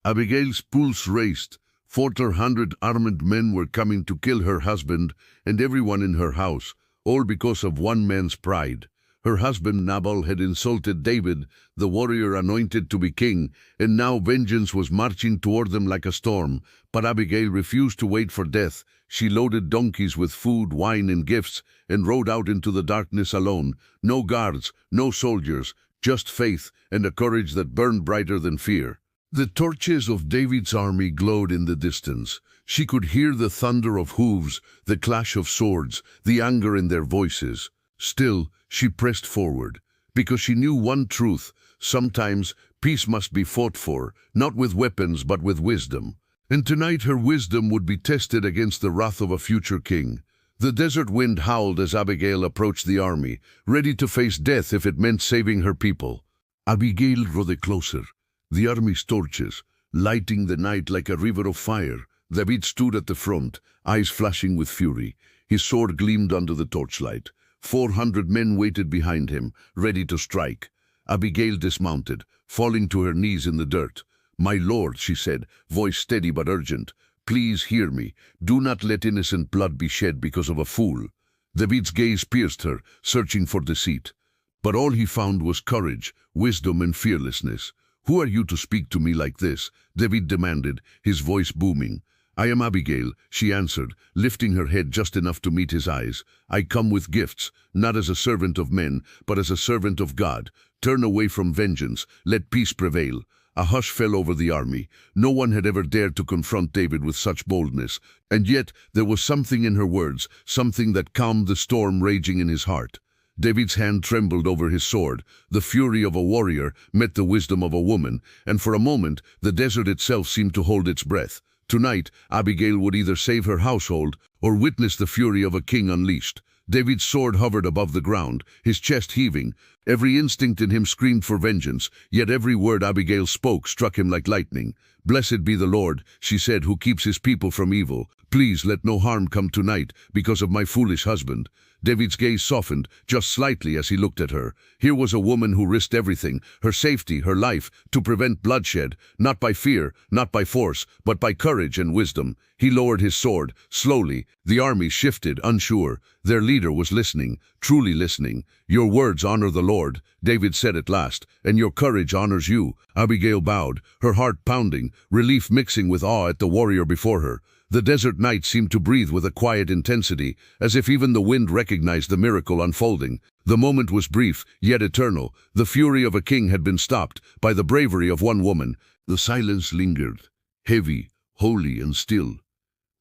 Abigail's pulse raced. 400 armed men were coming to kill her husband and everyone in her house, all because of one man's pride. Her husband Nabal had insulted David, the warrior anointed to be king, and now vengeance was marching toward them like a storm. But Abigail refused to wait for death. She loaded donkeys with food, wine, and gifts, and rode out into the darkness alone. No guards, no soldiers, just faith and a courage that burned brighter than fear. The torches of David's army glowed in the distance. She could hear the thunder of hooves, the clash of swords, the anger in their voices. Still, she pressed forward, because she knew one truth: sometimes peace must be fought for, not with weapons but with wisdom. And tonight her wisdom would be tested against the wrath of a future king. The desert wind howled as Abigail approached the army, ready to face death if it meant saving her people. Abigail rode closer, the army's torches, lighting the night like a river of fire. David stood at the front, eyes flashing with fury. His sword gleamed under the torchlight. 400 men waited behind him, ready to strike. Abigail dismounted, falling to her knees in the dirt. "My lord," she said, voice steady but urgent, "please hear me. Do not let innocent blood be shed because of a fool." David's gaze pierced her, searching for deceit. But all he found was courage, wisdom, and fearlessness. "Who are you to speak to me like this?" David demanded, his voice booming. "I am Abigail," she answered, lifting her head just enough to meet his eyes. "I come with gifts, not as a servant of men, but as a servant of God. Turn away from vengeance, let peace prevail." A hush fell over the army. No one had ever dared to confront David with such boldness, and yet there was something in her words, something that calmed the storm raging in his heart. David's hand trembled over his sword. The fury of a warrior met the wisdom of a woman, and for a moment the desert itself seemed to hold its breath. Tonight, Abigail would either save her household or witness the fury of a king unleashed. David's sword hovered above the ground, his chest heaving. Every instinct in him screamed for vengeance, yet every word Abigail spoke struck him like lightning. "Blessed be the Lord," she said, "who keeps his people from evil. Please let no harm come tonight because of my foolish husband." David's gaze softened, just slightly, as he looked at her. Here was a woman who risked everything, her safety, her life, to prevent bloodshed, not by fear, not by force, but by courage and wisdom. He lowered his sword, slowly. The army shifted, unsure. Their leader was listening, truly listening. "Your words honor the Lord," David said at last, "and your courage honors you." Abigail bowed, her heart pounding, relief mixing with awe at the warrior before her. The desert night seemed to breathe with a quiet intensity, as if even the wind recognized the miracle unfolding. The moment was brief, yet eternal. The fury of a king had been stopped by the bravery of one woman. The silence lingered, heavy, holy, and still.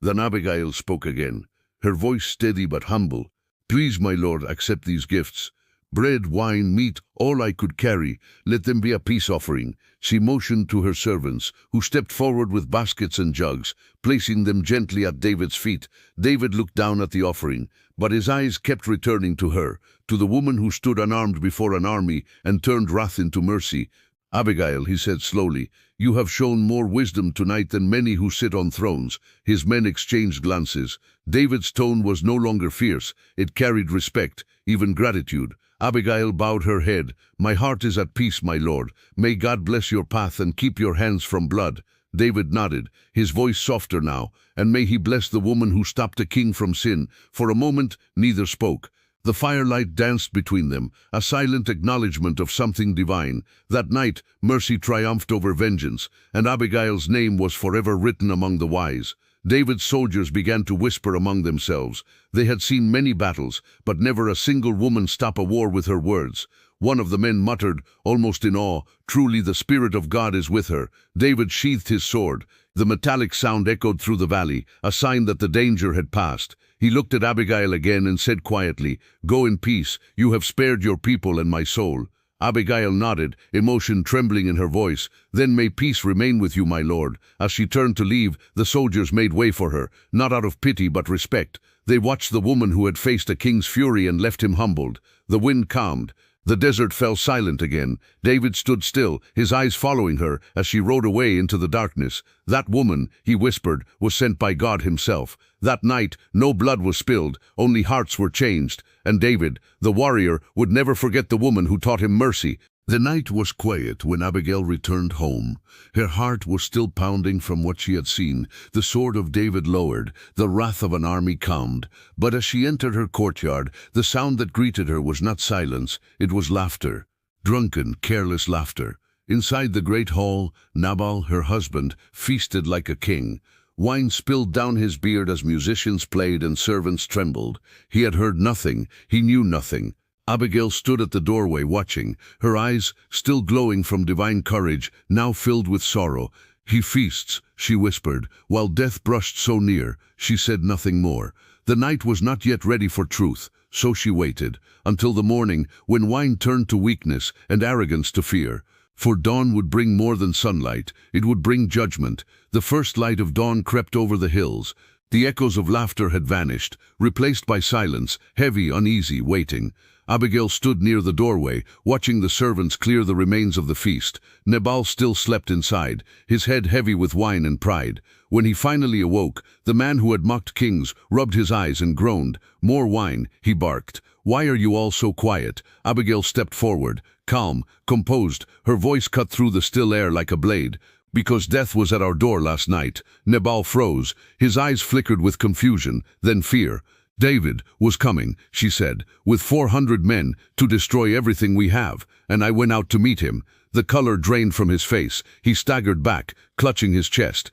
Then Abigail spoke again, her voice steady but humble. "Please, my lord, accept these gifts. Bread, wine, meat, all I could carry. Let them be a peace offering." She motioned to her servants, who stepped forward with baskets and jugs, placing them gently at David's feet. David looked down at the offering, but his eyes kept returning to her, to the woman who stood unarmed before an army and turned wrath into mercy. "Abigail," he said slowly, "you have shown more wisdom tonight than many who sit on thrones." His men exchanged glances. David's tone was no longer fierce. It carried respect, even gratitude. Abigail bowed her head. "My heart is at peace, my lord. May God bless your path and keep your hands from blood." David nodded, his voice softer now. "And may he bless the woman who stopped a king from sin." For a moment, neither spoke. The firelight danced between them, a silent acknowledgement of something divine. That night, mercy triumphed over vengeance, and Abigail's name was forever written among the wise. David's soldiers began to whisper among themselves. They had seen many battles, but never a single woman stop a war with her words. One of the men muttered, almost in awe, "Truly the Spirit of God is with her." David sheathed his sword. The metallic sound echoed through the valley, a sign that the danger had passed. He looked at Abigail again and said quietly, "Go in peace. You have spared your people and my soul." Abigail nodded, emotion trembling in her voice. "Then may peace remain with you, my lord." As she turned to leave, the soldiers made way for her, not out of pity but respect. They watched the woman who had faced a king's fury and left him humbled. The wind calmed. The desert fell silent again. David stood still, his eyes following her as she rode away into the darkness. "That woman," he whispered, "was sent by God himself." That night, no blood was spilled, only hearts were changed. And David, the warrior, would never forget the woman who taught him mercy. The night was quiet when Abigail returned home. Her heart was still pounding from what she had seen. The sword of David lowered, the wrath of an army calmed. But as she entered her courtyard, the sound that greeted her was not silence, it was laughter. Drunken, careless laughter. Inside the great hall, Nabal, her husband, feasted like a king. Wine spilled down his beard as musicians played and servants trembled. He had heard nothing, he knew nothing. Abigail stood at the doorway watching, her eyes, still glowing from divine courage, now filled with sorrow. "He feasts," she whispered, while death brushed so near. She said nothing more. The night was not yet ready for truth, so she waited, until the morning, when wine turned to weakness and arrogance to fear. For dawn would bring more than sunlight, it would bring judgment. The first light of dawn crept over the hills. The echoes of laughter had vanished, replaced by silence, heavy, uneasy, waiting. Abigail stood near the doorway, watching the servants clear the remains of the feast. Nabal still slept inside, his head heavy with wine and pride. When he finally awoke, the man who had mocked kings rubbed his eyes and groaned. "More wine," he barked. "Why are you all so quiet?" Abigail stepped forward, calm, composed, her voice cut through the still air like a blade. "Because death was at our door last night." Nabal froze, his eyes flickered with confusion, then fear. "David was coming," she said, "with 400 men to destroy everything we have, and I went out to meet him." The color drained from his face. He staggered back, clutching his chest.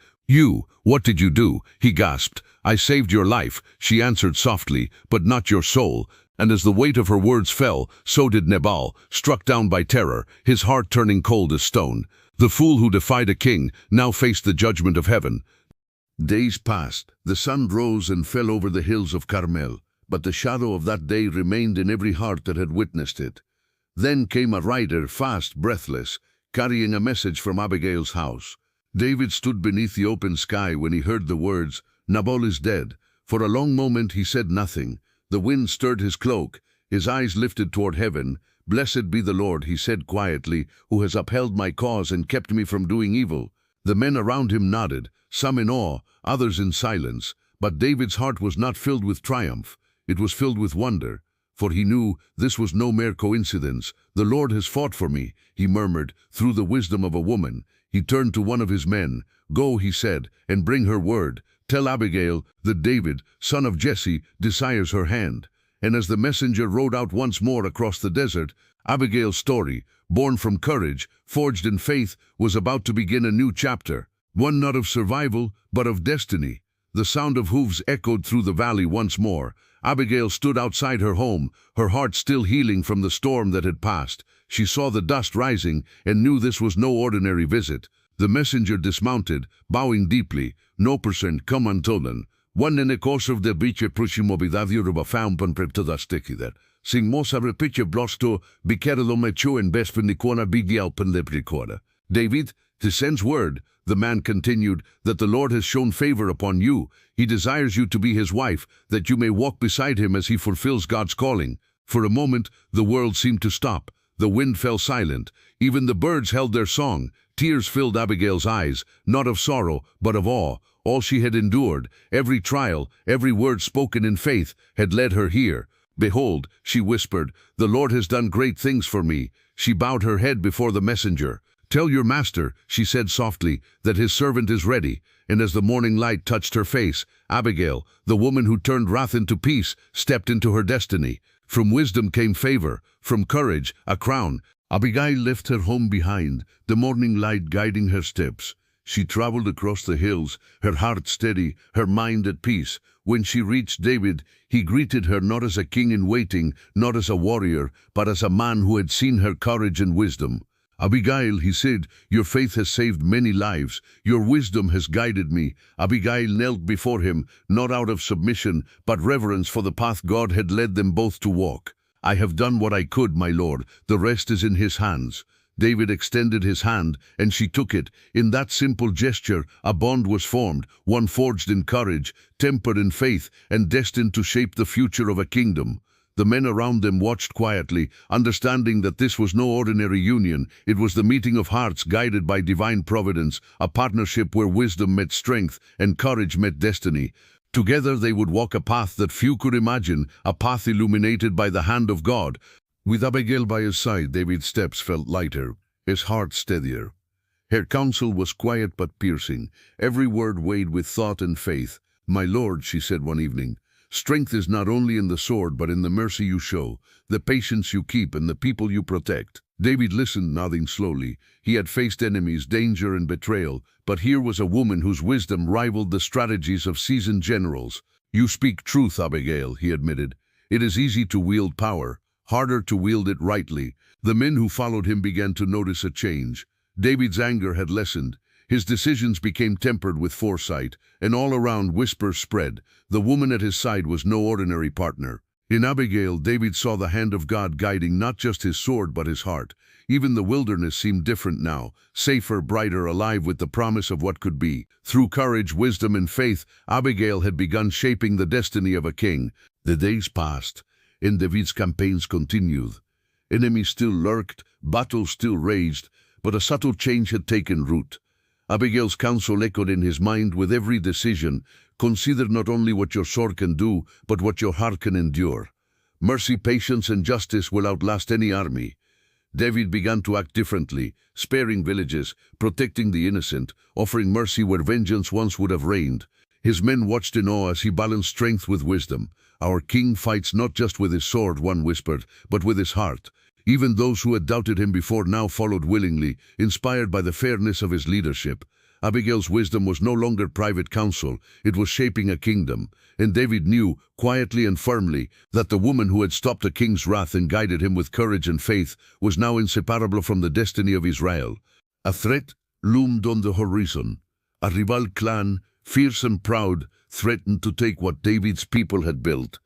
What did you do?" he gasped. "I saved your life," she answered softly, "but not your soul." And as the weight of her words fell, so did Nabal, struck down by terror, his heart turning cold as stone. The fool who defied a king now faced the judgment of heaven. Days passed. The sun rose and fell over the hills of Carmel, but the shadow of that day remained in every heart that had witnessed it. Then came a rider, fast, breathless, carrying a message from Abigail's house. David stood beneath the open sky when he heard the words, "Nabal is dead." For a long moment he said nothing. The wind stirred his cloak, his eyes lifted toward heaven. "Blessed be the Lord," he said quietly, "who has upheld my cause and kept me from doing evil." The men around him nodded, some in awe, others in silence. But David's heart was not filled with triumph. It was filled with wonder, for he knew this was no mere coincidence. "The Lord has fought for me," he murmured, through the wisdom of a woman. He turned to one of his men. "Go," he said, "and bring her word. Tell Abigail that David, son of Jesse, desires her hand." And as the messenger rode out once more across the desert, Abigail's story, born from courage, forged in faith, was about to begin a new chapter. One not of survival, but of destiny. The sound of hooves echoed through the valley once more. Abigail stood outside her home, her heart still healing from the storm that had passed. She saw the dust rising and knew this was no ordinary visit. The messenger dismounted, bowing deeply. "No percent, come Antonan. One in a course of the biche proximovidad Yoruba found pan preptodastekidar. Sing mosa repiche blosto, bikerelo mecho en bespenikona bigial pan lepricora." "David, to send's word," the man continued, "that the Lord has shown favor upon you. He desires you to be his wife, that you may walk beside him as he fulfills God's calling." For a moment, the world seemed to stop. The wind fell silent. Even the birds held their song. Tears filled Abigail's eyes, not of sorrow, but of awe. All she had endured, every trial, every word spoken in faith, had led her here. "Behold," she whispered, "the Lord has done great things for me." She bowed her head before the messenger. "Tell your master," she said softly, "that his servant is ready." And as the morning light touched her face, Abigail, the woman who turned wrath into peace, stepped into her destiny. From wisdom came favor, from courage, a crown. Abigail left her home behind, the morning light guiding her steps. She traveled across the hills, her heart steady, her mind at peace. When she reached David, he greeted her not as a king in waiting, not as a warrior, but as a man who had seen her courage and wisdom. "Abigail," he said, "your faith has saved many lives. Your wisdom has guided me." Abigail knelt before him, not out of submission, but reverence for the path God had led them both to walk. "I have done what I could, my lord. The rest is in his hands." David extended his hand, and she took it. In that simple gesture, a bond was formed, one forged in courage, tempered in faith, and destined to shape the future of a kingdom. The men around them watched quietly, understanding that this was no ordinary union. It was the meeting of hearts guided by divine providence, a partnership where wisdom met strength and courage met destiny. Together they would walk a path that few could imagine, a path illuminated by the hand of God. With Abigail by his side, David's steps felt lighter, his heart steadier. Her counsel was quiet but piercing, every word weighed with thought and faith. "My lord," she said one evening, "strength is not only in the sword but in the mercy you show, the patience you keep, and the people you protect." David listened, nodding slowly. He had faced enemies, danger, and betrayal, but here was a woman whose wisdom rivaled the strategies of seasoned generals. "You speak truth, Abigail," he admitted. "It is easy to wield power, harder to wield it rightly." The men who followed him began to notice a change. David's anger had lessened. His decisions became tempered with foresight, and all around whispers spread. The woman at his side was no ordinary partner. In Abigail, David saw the hand of God guiding not just his sword but his heart. Even the wilderness seemed different now, safer, brighter, alive with the promise of what could be. Through courage, wisdom, and faith, Abigail had begun shaping the destiny of a king. The days passed, and David's campaigns continued. Enemies still lurked, battles still raged, but a subtle change had taken root. Abigail's counsel echoed in his mind with every decision. "Consider not only what your sword can do, but what your heart can endure. Mercy, patience, and justice will outlast any army." David began to act differently, sparing villages, protecting the innocent, offering mercy where vengeance once would have reigned. His men watched in awe as he balanced strength with wisdom. "Our king fights not just with his sword," one whispered, "but with his heart." Even those who had doubted him before now followed willingly, inspired by the fairness of his leadership. Abigail's wisdom was no longer private counsel, it was shaping a kingdom. And David knew, quietly and firmly, that the woman who had stopped a king's wrath and guided him with courage and faith was now inseparable from the destiny of Israel. A threat loomed on the horizon. A rival clan, fierce and proud, threatened to take what David's people had built.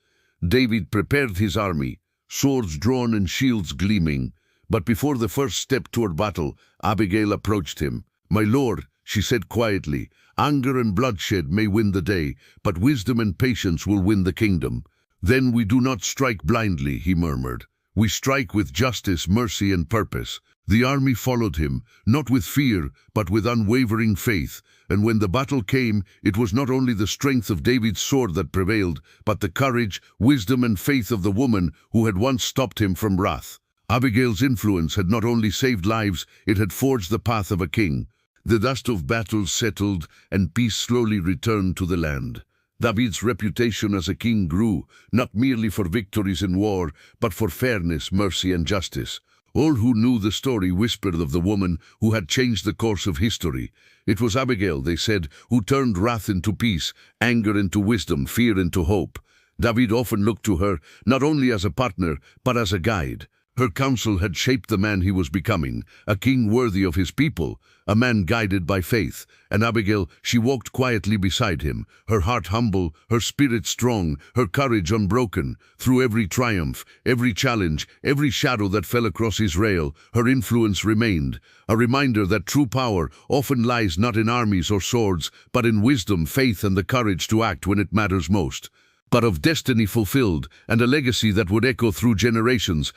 David prepared his army, swords drawn and shields gleaming. But before the first step toward battle, Abigail approached him. "My lord," she said quietly, "anger and bloodshed may win the day, but wisdom and patience will win the kingdom." "Then we do not strike blindly," he murmured. "We strike with justice, mercy, and purpose." The army followed him, not with fear, but with unwavering faith. And when the battle came, it was not only the strength of David's sword that prevailed, but the courage, wisdom, and faith of the woman who had once stopped him from wrath. Abigail's influence had not only saved lives, it had forged the path of a king. The dust of battles settled, and peace slowly returned to the land. David's reputation as a king grew, not merely for victories in war, but for fairness, mercy, and justice. All who knew the story whispered of the woman who had changed the course of history. It was Abigail, they said, who turned wrath into peace, anger into wisdom, fear into hope. David often looked to her, not only as a partner, but as a guide. Her counsel had shaped the man he was becoming, a king worthy of his people, a man guided by faith. And Abigail, she walked quietly beside him, her heart humble, her spirit strong, her courage unbroken. Through every triumph, every challenge, every shadow that fell across Israel, her influence remained, a reminder that true power often lies not in armies or swords, but in wisdom, faith, and the courage to act when it matters most. But of destiny fulfilled, and a legacy that would echo through generations.